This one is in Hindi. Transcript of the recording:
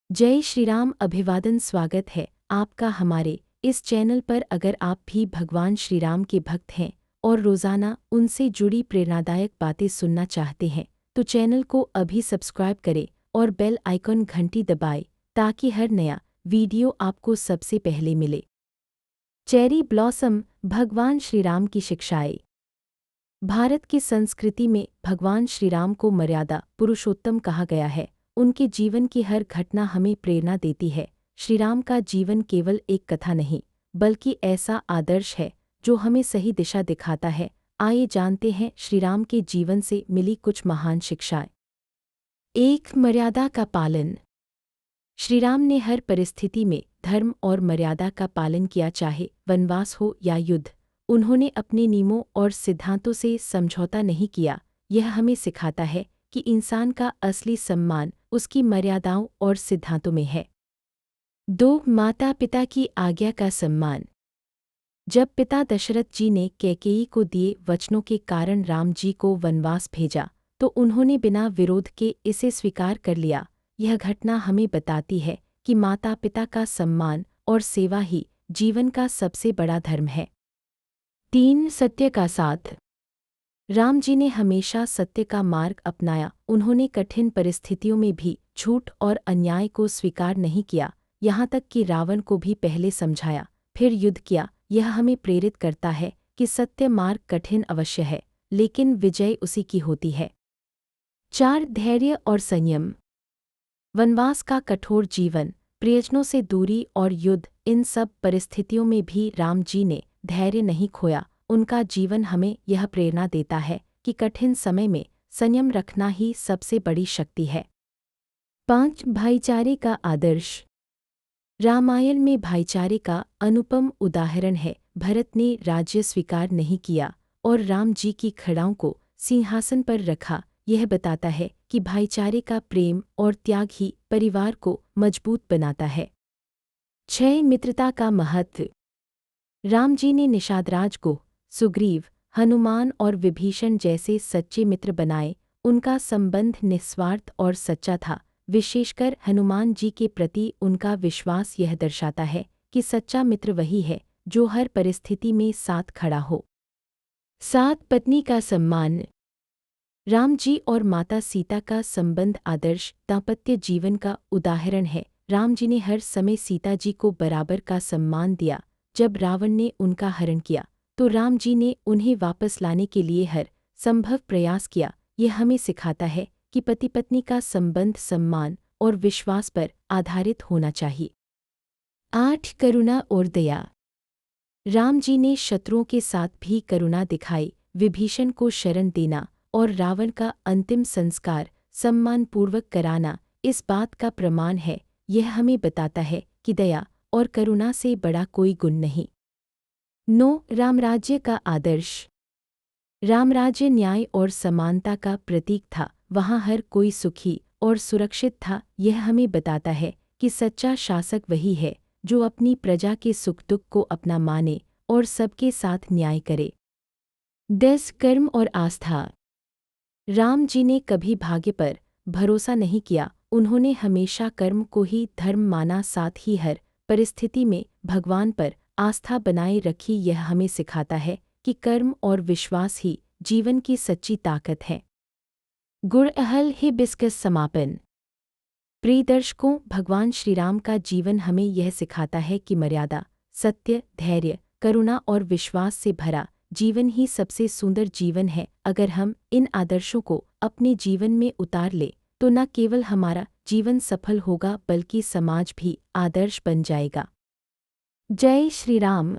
जय श्री राम। अभिवादन, स्वागत है आपका हमारे इस चैनल पर। अगर आप भी भगवान श्री राम के भक्त हैं और रोज़ाना उनसे जुड़ी प्रेरणादायक बातें सुनना चाहते हैं तो चैनल को अभी सब्सक्राइब करें और बेल आइकन घंटी दबाएं ताकि हर नया वीडियो आपको सबसे पहले मिले। चेरी ब्लॉसम, भगवान श्री राम की शिक्षाएं। भारत की संस्कृति में भगवान श्री राम को मर्यादा पुरुषोत्तम कहा गया है। उनके जीवन की हर घटना हमें प्रेरणा देती है। श्री राम का जीवन केवल एक कथा नहीं बल्कि ऐसा आदर्श है जो हमें सही दिशा दिखाता है। आइए जानते हैं श्री राम के जीवन से मिली कुछ महान शिक्षाएं। 1. मर्यादा का पालन। श्री राम ने हर परिस्थिति में धर्म और मर्यादा का पालन किया, चाहे वनवास हो या युद्ध। उन्होंने अपने नियमों और सिद्धांतों से समझौता नहीं किया। यह हमें सिखाता है कि इंसान का असली सम्मान उसकी मर्यादाओं और सिद्धांतों में है। 2. माता पिता की आज्ञा का सम्मान। जब पिता दशरथ जी ने कैकेयी को दिए वचनों के कारण राम जी को वनवास भेजा तो उन्होंने बिना विरोध के इसे स्वीकार कर लिया। यह घटना हमें बताती है कि माता पिता का सम्मान और सेवा ही जीवन का सबसे बड़ा धर्म है। 3. सत्य का साथ। राम जी ने हमेशा सत्य का मार्ग अपनाया। उन्होंने कठिन परिस्थितियों में भी झूठ और अन्याय को स्वीकार नहीं किया, यहाँ तक कि रावण को भी पहले समझाया फिर युद्ध किया। यह हमें प्रेरित करता है कि सत्य मार्ग कठिन अवश्य है लेकिन विजय उसी की होती है। 4. धैर्य और संयम। वनवास का कठोर जीवन, प्रियजनों से दूरी और युद्ध, इन सब परिस्थितियों में भी राम जी ने धैर्य नहीं खोया। उनका जीवन हमें यह प्रेरणा देता है कि कठिन समय में संयम रखना ही सबसे बड़ी शक्ति है। 5. भाईचारे का आदर्श। रामायण में भाईचारे का अनुपम उदाहरण है। भरत ने राज्य स्वीकार नहीं किया और राम जी की खड़ाओं को सिंहासन पर रखा। यह बताता है कि भाईचारे का प्रेम और त्याग ही परिवार को मजबूत बनाता है। 6. मित्रता का महत्व। राम जी ने निषादराज को सुग्रीव, हनुमान और विभीषण जैसे सच्चे मित्र बनाए। उनका संबंध निस्वार्थ और सच्चा था। विशेषकर हनुमान जी के प्रति उनका विश्वास यह दर्शाता है कि सच्चा मित्र वही है जो हर परिस्थिति में साथ खड़ा हो। 7. पत्नी का सम्मान। राम जी और माता सीता का संबंध आदर्श दाम्पत्य जीवन का उदाहरण है। राम जी ने हर समय सीता जी को बराबर का सम्मान दिया। जब रावण ने उनका हरण किया तो राम जी ने उन्हें वापस लाने के लिए हर संभव प्रयास किया। यह हमें सिखाता है कि पति पत्नी का संबंध सम्मान और विश्वास पर आधारित होना चाहिए। 8. करुणा और दया। राम जी ने शत्रुओं के साथ भी करुणा दिखाई। विभीषण को शरण देना और रावण का अंतिम संस्कार सम्मानपूर्वक कराना इस बात का प्रमाण है। यह हमें बताता है कि दया और करुणा से बड़ा कोई गुण नहीं। 9. रामराज्य का आदर्श। रामराज्य न्याय और समानता का प्रतीक था। वहाँ हर कोई सुखी और सुरक्षित था। यह हमें बताता है कि सच्चा शासक वही है जो अपनी प्रजा के सुख दुख को अपना माने और सबके साथ न्याय करे। 10. कर्म और आस्था। राम जी ने कभी भाग्य पर भरोसा नहीं किया। उन्होंने हमेशा कर्म को ही धर्म माना, साथ ही हर परिस्थिति में भगवान पर आस्था बनाए रखी। यह हमें सिखाता है कि कर्म और विश्वास ही जीवन की सच्ची ताकत है। गुण अहल हिबिस्कस समापन। प्रिय दर्शकों, भगवान श्री राम का जीवन हमें यह सिखाता है कि मर्यादा, सत्य, धैर्य, करुणा और विश्वास से भरा जीवन ही सबसे सुंदर जीवन है। अगर हम इन आदर्शों को अपने जीवन में उतार ले तो न केवल हमारा जीवन सफल होगा बल्कि समाज भी आदर्श बन जाएगा। जय श्री राम।